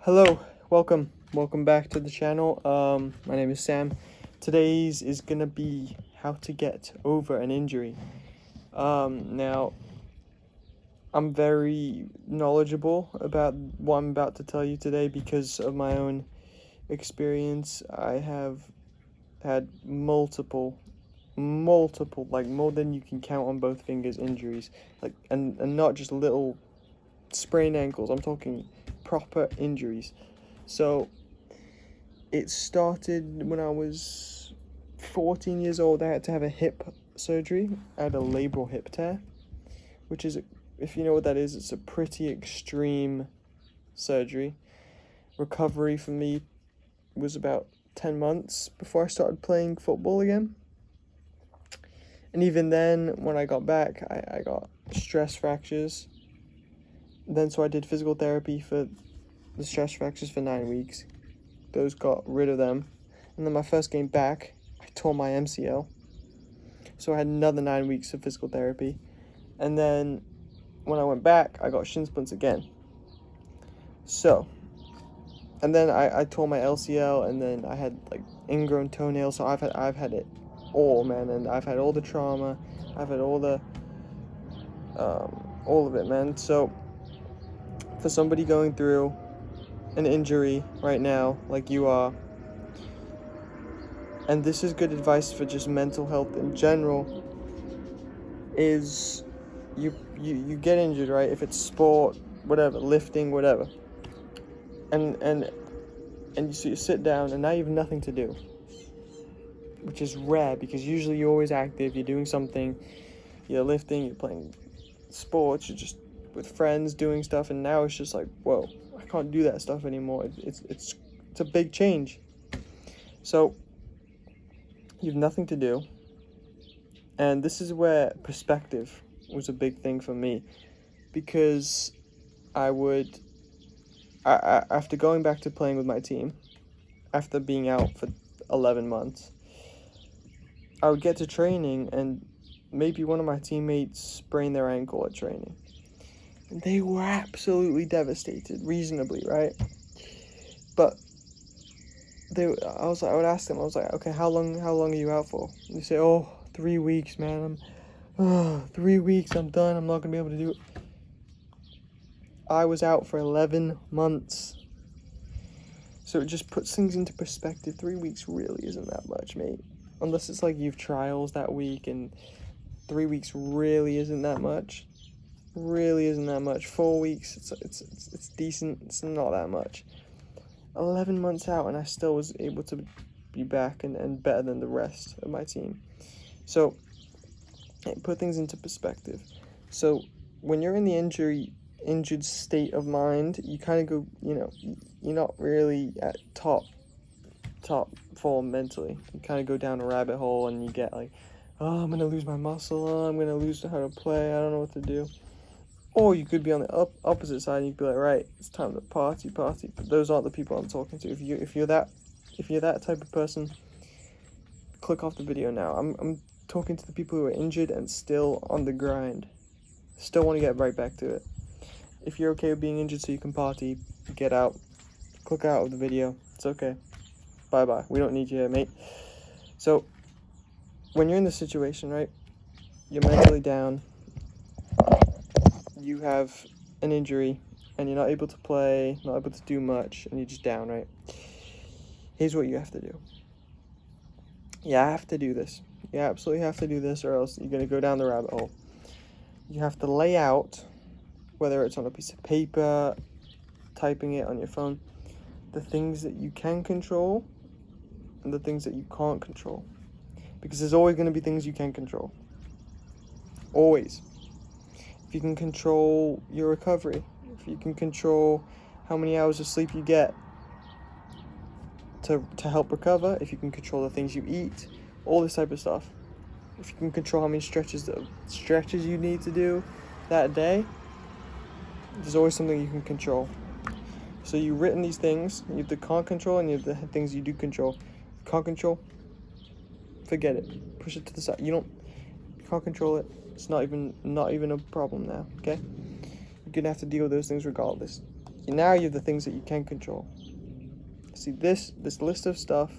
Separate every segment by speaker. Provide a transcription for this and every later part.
Speaker 1: Hello, welcome back to the channel. My name is Sam. Today's is gonna be how to get over an injury. Now, I'm very knowledgeable about what I'm about to tell you today because of my own experience. I have had multiple, like more than you can count on both fingers injuries, like and not just little sprained ankles. I'm talking proper injuries. So it started when I was 14 years old. I had to have a hip surgery. I had a labral hip tear, which is, if you know what that is, it's a pretty extreme surgery. Recovery for me was about 10 months before I started playing football again. And even then, when I got back, I got stress fractures. Then so I did physical therapy for the stress fractures for 9 weeks. Those got rid of them. And then my first game back, I tore my MCL. So I had another 9 weeks of physical therapy. And then when I went back, I got shin splints again. So, and then I tore my LCL, and then I had like ingrown toenails. So I've had it all, man. And I've had all the trauma. I've had all of it, man. So for somebody going through an injury right now, like you are, and this is good advice for just mental health in general, is you get injured, right? If it's sport, whatever, lifting, whatever, and you sit down and now you have nothing to do, which is rare because usually you're always active, you're doing something, you're lifting, you're playing sports, you're just with friends doing stuff, and now it's just like, whoa, I can't do that stuff anymore. It's a big change. So you have nothing to do, and this is where perspective was a big thing for me, because after going back to playing with my team, after being out for 11 months, I would get to training and maybe one of my teammates sprained their ankle at training. And they were absolutely devastated, reasonably, right? But I would ask them, I was like, okay, how long are you out for? And they say, 3 weeks, man. 3 weeks, I'm done. I'm not gonna be able to do it. I was out for 11 months. So it just puts things into perspective. 3 weeks really isn't that much, mate. Unless it's like you've trials that week, and 3 weeks really isn't that much. Really isn't that much. 4 weeks, it's decent. It's not that much. 11 months out, and I still was able to be back and better than the rest of my team. So it put things into perspective. So when you're in the injured state of mind, you kind of go, you're not really at top form mentally. You kind of go down a rabbit hole, and you get like, I'm gonna lose my muscle. I'm gonna lose how to play. I don't know what to do. Or you could be on the opposite side, and you'd be like, right, it's time to party. But those aren't the people I'm talking to. If you're that type of person, click off the video now. I'm talking to the people who are injured and still on the grind, still want to get right back to it. If you're okay with being injured so you can party, get out, click out of the video. It's okay. Bye. We don't need you here, mate. So when you're in this situation, right, you're mentally down. You have an injury, and you're not able to play, not able to do much, and you're just down, right? Here's what you have to do. You have to do this. You absolutely have to do this, or else you're going to go down the rabbit hole. You have to lay out, whether it's on a piece of paper, typing it on your phone, the things that you can control and the things that you can't control. Because there's always going to be things you can control. Always. If you can control your recovery, if you can control how many hours of sleep you get to help recover, if you can control the things you eat, all this type of stuff. If you can control how many stretches you need to do that day, there's always something you can control. So you've written these things, you have the can't control, and you have the things you do control. Can't control, forget it. Push it to the side. You can't control it. It's not even a problem now, okay? You're gonna have to deal with those things regardless. Now you have the things that you can control. See, this list of stuff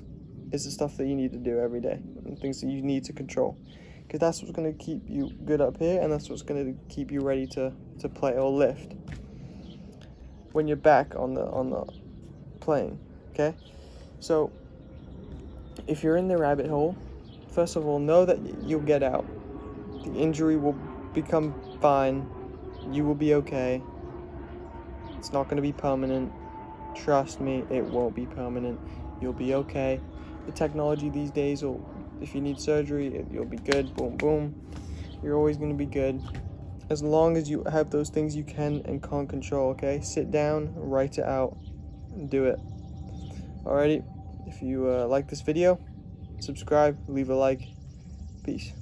Speaker 1: is the stuff that you need to do every day, and things that you need to control, because that's what's going to keep you good up here, and that's what's going to keep you ready to play or lift when you're back on the playing. Okay, so if you're in the rabbit hole, first of all, know that you'll get out. The injury will become fine. You will be okay. It's not going to be permanent. Trust me, it won't be permanent. You'll be okay. The technology these days will, if you need surgery, you'll be good. Boom, boom. You're always going to be good. As long as you have those things you can and can't control, okay? Sit down, write it out, and do it. Alrighty, if you like this video, subscribe, leave a like. Peace.